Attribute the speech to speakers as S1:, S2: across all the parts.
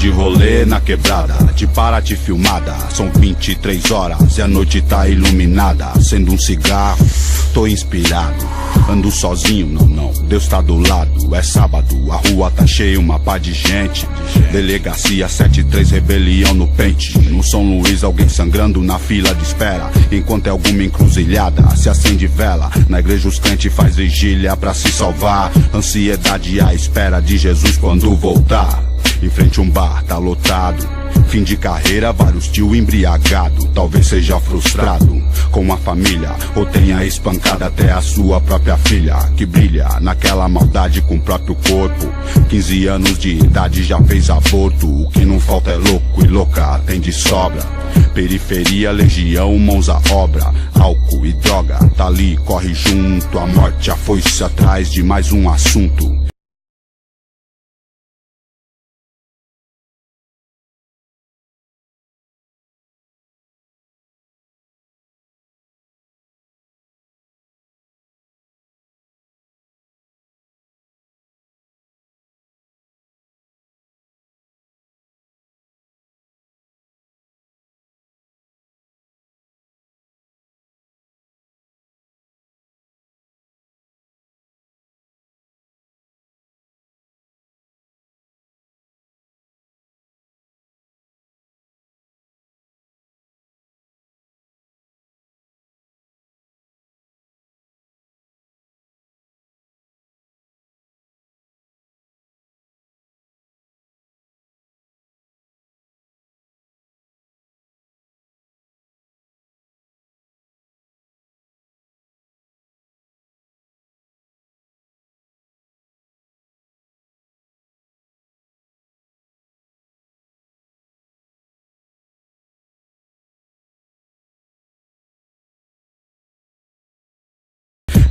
S1: de rolê na quebrada, de Paraty filmada. São 23 horas e a noite tá iluminada. Acendo um cigarro, tô inspirado. Ando sozinho, não, Deus tá do lado. É sábado, a rua tá cheia, uma pá de gente. Delegacia 73, rebelião no pente. No São Luís, alguém sangrando na fila de espera. Enquanto é alguma encruzilhada, se acende vela. Na igreja os crentes faz vigília pra se salvar. Ansiedade à espera de Jesus quando voltar. Em frente um bar, tá lotado. Fim de carreira, vários tio embriagado. Talvez seja frustrado com a família, ou tenha espancado até a sua própria filha, que brilha naquela maldade com o próprio corpo. 15 anos de idade já fez aborto. O que não falta é louco e louca, tem de sobra. Periferia, legião, mãos à obra. Álcool e droga, tá ali, corre junto. A morte, a foice atrás de mais um assunto.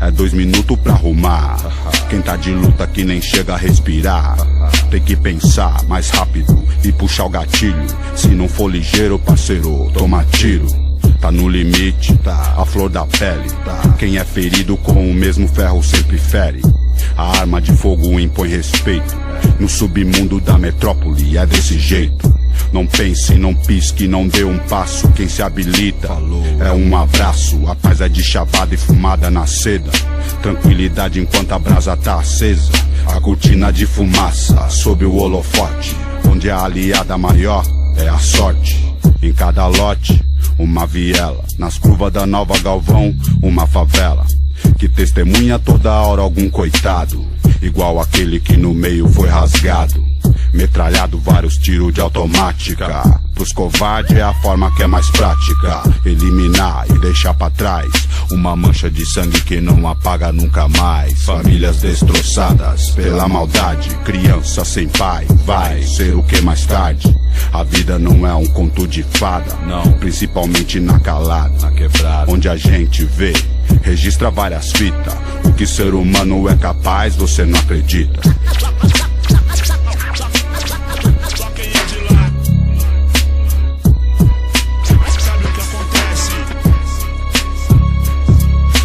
S1: É 2 minutos pra arrumar. Quem tá de luta que nem chega a respirar. Tem que pensar mais rápido e puxar o gatilho. Se não for ligeiro, parceiro, toma tiro. Tá no limite, a flor da pele. Quem é ferido com o mesmo ferro sempre fere. A arma de fogo impõe respeito. No submundo da metrópole é desse jeito. Não pense, não pisque, não dê um passo. Quem se habilita é um abraço. A paz é de chavada e fumada na seda. Tranquilidade enquanto a brasa tá acesa. A cortina de fumaça sob o holofote. Onde a aliada maior é a sorte. Em cada lote, uma viela. Nas curvas da Nova Galvão, uma favela. Que testemunha toda hora algum coitado. Igual aquele que no meio foi rasgado. Metralhado vários tiros de automática. Pros covardes é a forma que é mais prática. Eliminar e deixar pra trás uma mancha de sangue que não apaga nunca mais. Famílias destroçadas pela maldade. Criança sem pai vai ser o que mais tarde. A vida não é um conto de fada, não. Principalmente na calada, na quebrada, onde a gente vê, registra várias fitas. O que ser humano é capaz, você não acredita.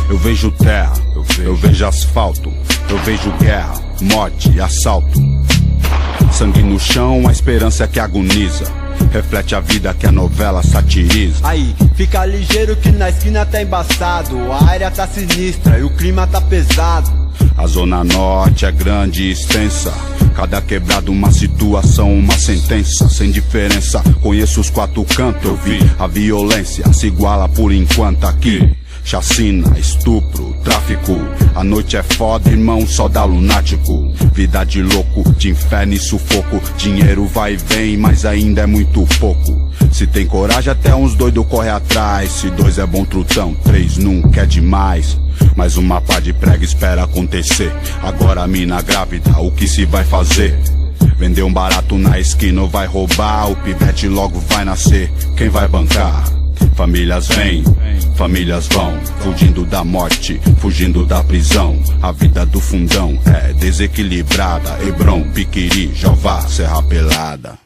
S1: Eu vejo terra, eu vejo asfalto, eu vejo guerra, morte e assalto. Sangue no chão, a esperança é que agoniza. Reflete a vida que a novela satiriza.
S2: Aí, fica ligeiro que na esquina tá embaçado. A área tá sinistra e o clima tá pesado.
S1: A zona norte é grande e extensa. Cada quebrada uma situação, uma sentença. Sem diferença, conheço os 4 cantos. Eu vi a violência se iguala por enquanto aqui. Chacina, estupro, tráfico. A noite é foda, irmão, só dá lunático. Vida de louco, de inferno e sufoco. Dinheiro vai e vem, mas ainda é muito pouco. Se tem coragem, até uns doidos corre atrás. Se 2 é bom trutão, 3 nunca é demais. Mais uma pá de prega espera acontecer. Agora a mina grávida, o que se vai fazer? Vender um barato na esquina ou vai roubar? O pivete logo vai nascer, quem vai bancar? Famílias vêm, famílias vão, fugindo da morte, fugindo da prisão. A vida do fundão é desequilibrada. Hebron, Piquiri, Jová, Serra Pelada.